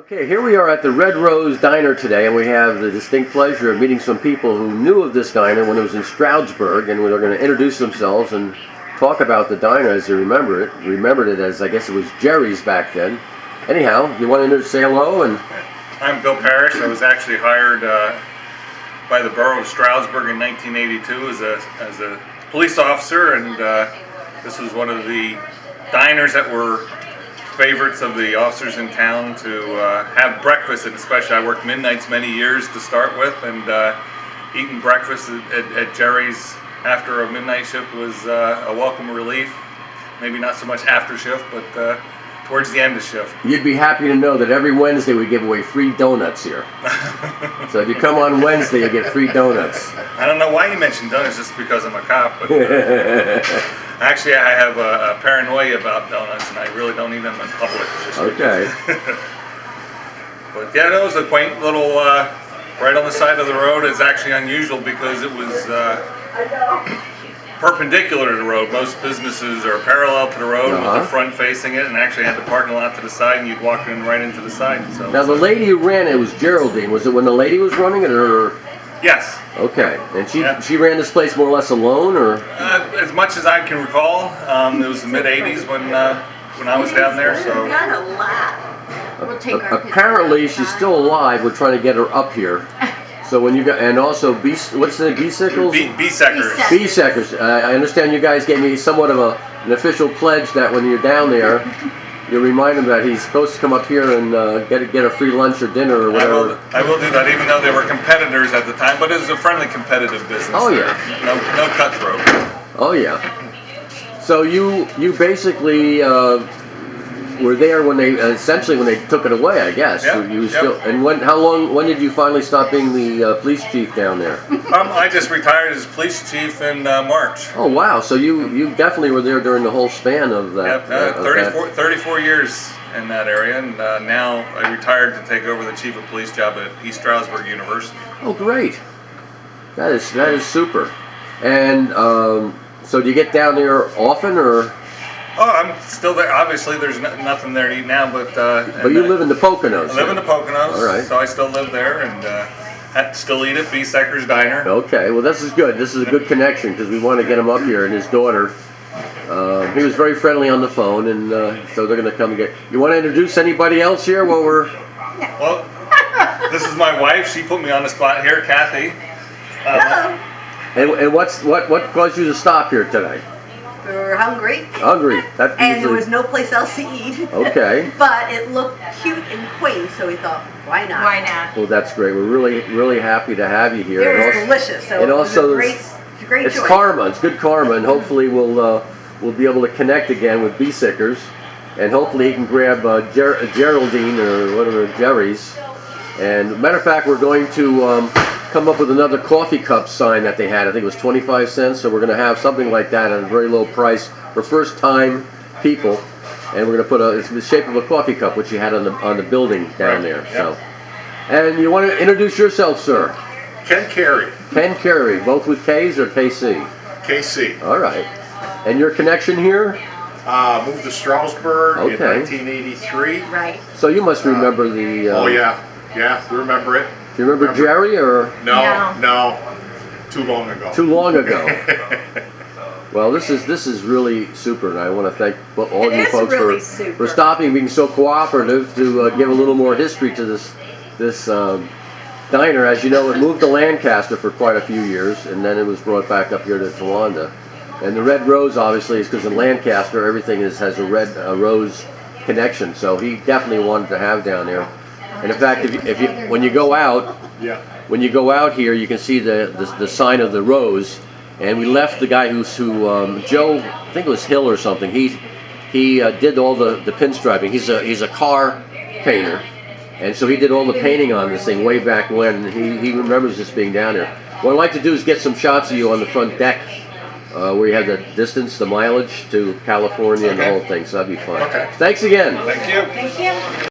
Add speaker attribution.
Speaker 1: Okay, here we are at the Red Rose Diner today, and we have the distinct pleasure of meeting some people who knew of this diner when it was in Stroudsburg, and we're going to introduce themselves and talk about the diner as they remembered it as, I guess it was Jerry's back then. Anyhow, you want to say hello? And
Speaker 2: I'm Bill Parrish. I was actually hired by the borough of Stroudsburg in 1982 as a police officer, and this was one of the diners that were favorites of the officers in town to have breakfast, and especially I worked midnights many years to start with, and eating breakfast at Jerry's after a midnight shift was a welcome relief. Maybe not so much after shift, but towards the end of shift.
Speaker 1: You'd be happy to know that every Wednesday we give away free donuts here. So if you come on Wednesday, you get free donuts.
Speaker 2: I don't know why you mentioned donuts, just because I'm a cop, but actually I have a paranoia about donuts, and I really don't eat them in public.
Speaker 1: Okay.
Speaker 2: But yeah, that was a quaint little, right on the side of the road. It's actually unusual because it was perpendicular to the road. Most businesses are parallel to the road with the front facing it, and actually had the parking lot to the side, and you'd walk in right into the side. So
Speaker 1: now the lady who ran it was Geraldine. Was it when the lady was running it, or?
Speaker 2: Yes.
Speaker 1: Okay, and she ran this place more or less alone, or?
Speaker 2: As much as I can recall, it was the mid '80s when I was down there. So
Speaker 3: We've got a lot. We'll take our
Speaker 1: apparently she's still alive. We're trying to get her up here. So when you got, and also what's the B-Sickles?
Speaker 2: B-Seckers.
Speaker 1: B-Seckers. I understand you guys gave me somewhat of an official pledge that when you're down there, you remind him that he's supposed to come up here and get a free lunch or dinner or whatever.
Speaker 2: I will do that, even though they were competitors at the time. But it was a friendly, competitive business.
Speaker 1: Oh yeah.
Speaker 2: No cutthroat.
Speaker 1: Oh yeah. So you basically were there when they essentially when they took it away, I guess.
Speaker 2: Yep,
Speaker 1: You still, and when did you finally stop being the police chief down there?
Speaker 2: I just retired as police chief in March.
Speaker 1: Oh wow! So you definitely were there during the whole span of that.
Speaker 2: Yep, 34 years in that area, and now I retired to take over the chief of police job at East Stroudsburg University.
Speaker 1: Oh great! That is super. And so do you get down there often, or?
Speaker 2: Oh, I'm still there. Obviously, there's nothing there to eat now, but
Speaker 1: you live in the Poconos.
Speaker 2: I live in the Poconos,
Speaker 1: all right.
Speaker 2: So I still live there, and still eat at B-Seckers Diner.
Speaker 1: Okay, well this is good. This is a good connection because we want to get him up here, and his daughter. He was very friendly on the phone, and so they're going to come and get. You want to introduce anybody else here while we're?
Speaker 2: Well, this is my wife. She put me on the spot here, Kathy.
Speaker 3: Hello.
Speaker 1: And what caused you to stop here today?
Speaker 3: We were hungry.
Speaker 1: Hungry. That
Speaker 3: and there was no place else to eat.
Speaker 1: Okay.
Speaker 3: But it looked cute and quaint, so we thought, why not?
Speaker 4: Why not?
Speaker 1: Well, that's great. We're really happy to have you here.
Speaker 3: It was delicious. So
Speaker 1: and
Speaker 3: it was
Speaker 1: also
Speaker 3: a great
Speaker 1: it's
Speaker 3: choice.
Speaker 1: karma. It's good karma, and hopefully we'll be able to connect again with B-Sickers, and hopefully he can grab Geraldine or whatever Jerry's. And matter of fact, we're going to come up with another coffee cup sign that they had. I think it was 25 cents. So we're going to have something like that at a very low price for first-time people, and we're going to put it's the shape of a coffee cup, which you had on the building down there. Yep. So, and you want to introduce yourself, sir?
Speaker 5: Ken Carey.
Speaker 1: Ken Carey, both with K's or KC?
Speaker 5: KC.
Speaker 1: All right. And your connection here?
Speaker 5: Moved to Stroudsburg in
Speaker 1: Okay.
Speaker 5: 1983.
Speaker 3: Right.
Speaker 1: So you must remember the.
Speaker 5: Oh yeah, remember it.
Speaker 1: Do you remember Jerry or?
Speaker 5: No, too long ago.
Speaker 1: Too long ago. Well, this is really super, and I want to thank all of you folks for stopping, being so cooperative to give a little more history to this diner. As you know, it moved to Lancaster for quite a few years, and then it was brought back up here to Towanda. And the Red Rose, obviously, is because in Lancaster everything has a rose connection. So he definitely wanted to have down there. And in fact, if you when you go out, here, you can see the sign of the rose. And we left the guy who Joe, I think it was Hill or something. He did all the pinstriping. He's a car painter, and so he did all the painting on this thing way back when. He remembers this being down there. What I'd like to do is get some shots of you on the front deck, where you have the distance, the mileage to California, and the whole thing. So that'd be fun.
Speaker 5: Okay.
Speaker 1: Thanks again.
Speaker 5: Thank you.
Speaker 4: Thank you.